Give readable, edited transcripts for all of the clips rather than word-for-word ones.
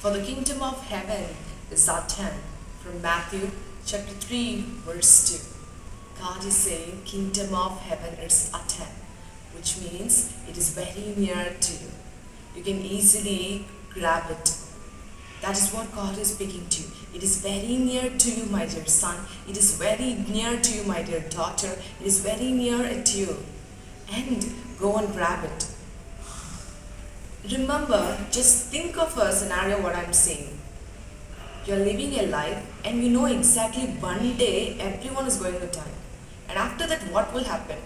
For the kingdom of heaven is at hand. From Matthew chapter 3 verse 2. God is saying kingdom of heaven is at hand, which means it is very near to you. You can easily grab it. That is what God is speaking to you. It is very near to you, my dear son. It is very near to you, my dear daughter. It is very near to you. And go and grab it. Remember, just think of a scenario what I'm saying. You're living a life and you know exactly one day everyone is going to die. And after that, what will happen?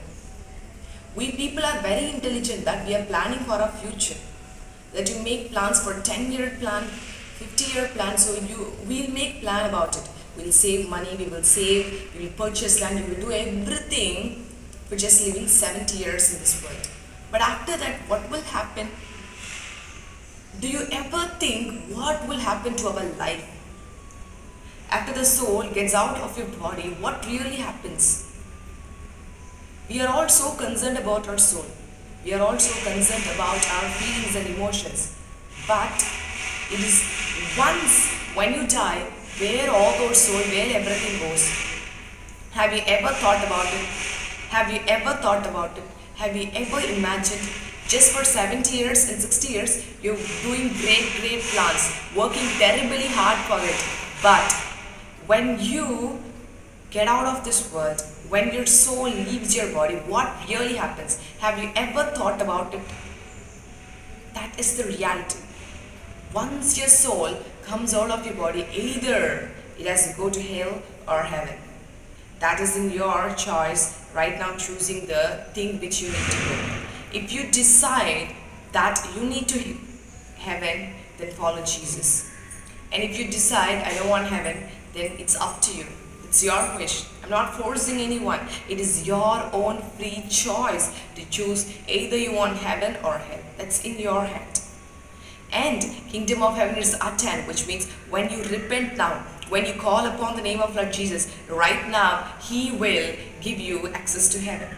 We people are very intelligent that we are planning for our future. That you make plans for 10-year plan, 50-year plan, so we'll make plan about it. We'll save money, we will save, we will purchase land, we will do everything for just living 70 years in this world. But after that, what will happen? Do you ever think what will happen to our life? After the soul gets out of your body, what really happens? We are all so concerned about our soul. We are also concerned about our feelings and emotions. But it is once when you die, where all those soul, where everything goes. Have you ever thought about it? Have you ever thought about it? Have you ever imagined just for 70 years and 60 years, you're doing great plans, working terribly hard for it. But when you get out of this world, when your soul leaves your body, what really happens? Have you ever thought about it? That is the reality. Once your soul comes out of your body, either it has to go to hell or heaven. That is in your choice right now, choosing the thing which you need to go. If you decide that you need to heaven, then follow Jesus. And if you decide I don't want heaven, then it's up to you. It's your wish. I'm not forcing anyone. It is your own free choice to choose either you want heaven or hell. That's in your hand. And kingdom of heaven is at hand, which means when you repent now, when you call upon the name of Lord Jesus, right now, He will give you access to heaven.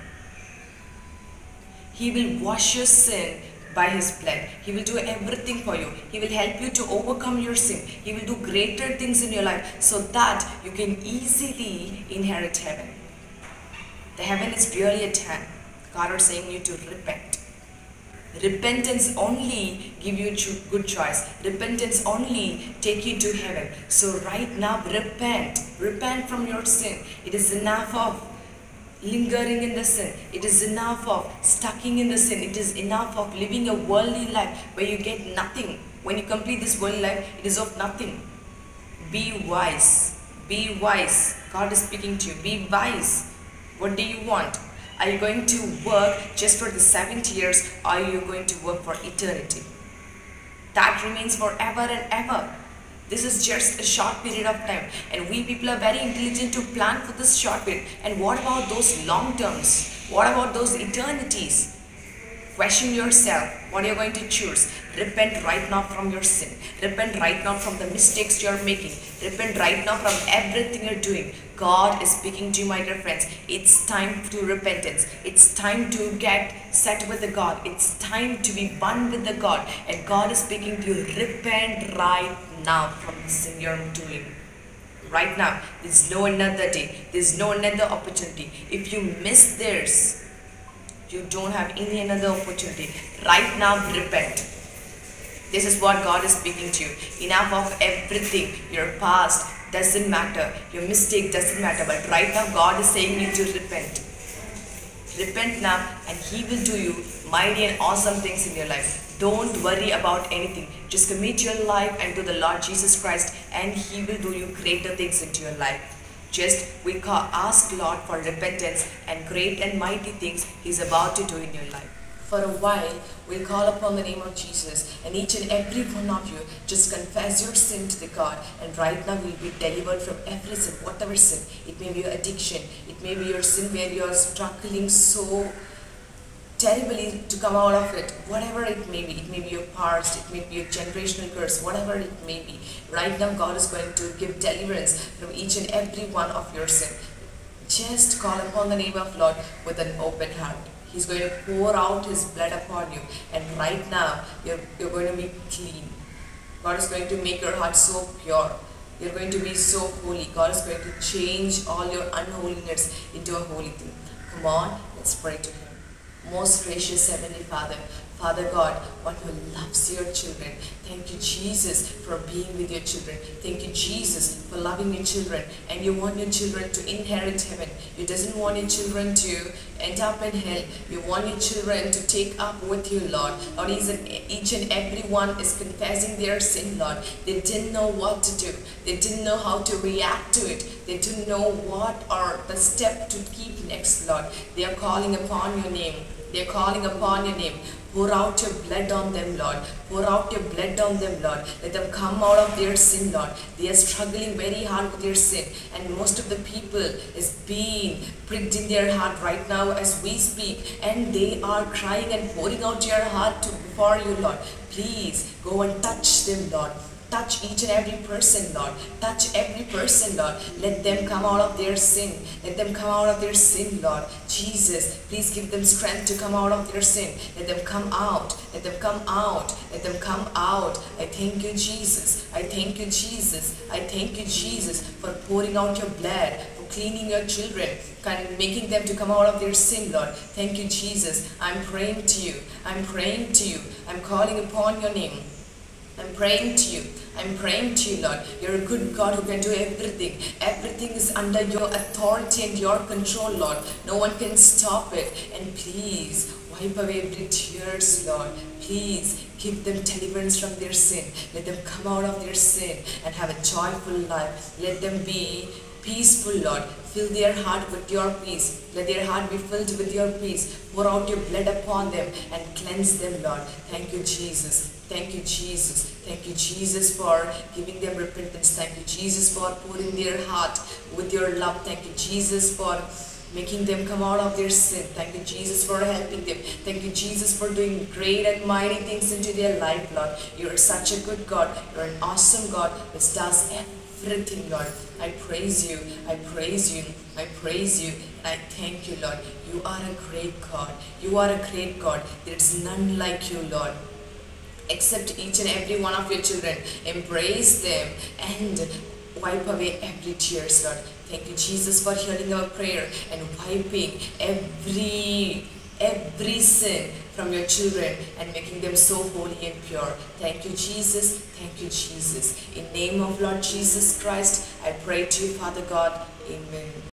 He will wash your sin by His blood. He will do everything for you. He will help you to overcome your sin. He will do greater things in your life so that you can easily inherit heaven. The heaven is really at hand. God is saying you to repent. Repentance only give you a good choice. Repentance only take you to heaven. So right now, repent. Repent from your sin. It is enough of lingering in the sin. It is enough of stucking in the sin. It is enough of living a worldly life where you get nothing. When you complete this worldly life, it is of nothing. Be wise. Be wise. God is speaking to you. Be wise. What do you want? Are you going to work just for the 70 years, or are you going to work for eternity? That remains forever and ever. This is just a short period of time, and we people are very intelligent to plan for this short period. And what about those long terms? What about those eternities? Question yourself what you're going to choose. Repent right now from your sin. Repent right now from the mistakes you're making. Repent right now from everything you're doing. God is speaking to you, my dear friends. It's time to repentance. It's time to get set with the God. It's time to be one with the God. And God is speaking to you. Repent right now from the sin you're doing. Right now. There's no another day. There's no another opportunity. If you miss this, you don't have any another opportunity. Right now, repent. This is what God is speaking to you. Enough of everything. Your past doesn't matter. Your mistake doesn't matter. But right now, God is saying you to repent. Repent now, and He will do you mighty and awesome things in your life. Don't worry about anything. Just commit your life unto the Lord Jesus Christ, and He will do you greater things into your life. Just ask Lord for repentance, and great and mighty things He's about to do in your life. For a while, we'll call upon the name of Jesus, and each and every one of you just confess your sin to the God, and right now you'll be delivered from every sin, whatever sin. It may be your addiction, it may be your sin where you are struggling so terribly to come out of it. Whatever it may be your past, it may be your generational curse, whatever it may be. Right now God is going to give deliverance from each and every one of your sin. Just call upon the name of Lord with an open heart. He's going to pour out His blood upon you, and right now you're going to be clean. God is going to make your heart so pure. You're going to be so holy. God is going to change all your unholiness into a holy thing. Come on, let's pray to Him. Most gracious Heavenly Father, Father God, one who loves your children. Thank you, Jesus, for being with your children. Thank you, Jesus, for loving your children. And you want your children to inherit heaven. You doesn't want your children to end up in hell. You want your children to take up with you, Lord. Lord, each and every one is confessing their sin, Lord. They didn't know what to do. They didn't know how to react to it. They didn't know what are the step to keep next, Lord. They are calling upon your name. They are calling upon your name. Pour out your blood on them, Lord. Pour out your blood on them, Lord. Let them come out of their sin, Lord. They are struggling very hard with their sin. And most of the people is being pricked in their heart right now as we speak. And they are crying and pouring out your heart before you, Lord. Please go and touch them, Lord. Touch each and every person, Lord. Touch every person, Lord. Let them come out of their sin. Let them come out of their sin, Lord. Jesus, please give them strength to come out of their sin. Let them come out. Let them come out. Let them come out. I thank you, Jesus. I thank you, Jesus. I thank you, Jesus, for pouring out your blood, for cleaning your children, and making them to come out of their sin, Lord. Thank you, Jesus. I'm praying to you. I'm praying to you. I'm calling upon your name. I'm praying to you. I'm praying to you, Lord. You're a good God who can do everything. Everything is under your authority and your control, Lord. No one can stop it. And please, wipe away every tears, Lord. Please, give them deliverance from their sin. Let them come out of their sin and have a joyful life. Let them be peaceful, Lord. Fill their heart with your peace. Let their heart be filled with your peace. Pour out your blood upon them and cleanse them, Lord. Thank you, Jesus. Thank you, Jesus. Thank you, Jesus, for giving them repentance. Thank you, Jesus, for pouring their heart with your love. Thank you, Jesus, for making them come out of their sin. Thank you, Jesus, for helping them. Thank you, Jesus, for doing great and mighty things into their life, Lord. You are such a good God. You're an awesome God which does everything, Lord. I praise you. I praise you. I praise you. I thank you, Lord. You are a great God. You are a great God. There is none like you, Lord. Accept each and every one of your children. Embrace them and wipe away every tears, Lord. Thank you, Jesus, for hearing our prayer and wiping every sin from your children and making them so holy and pure. Thank you, Jesus. Thank you, Jesus. In name of Lord Jesus Christ, I pray to you, Father God. Amen.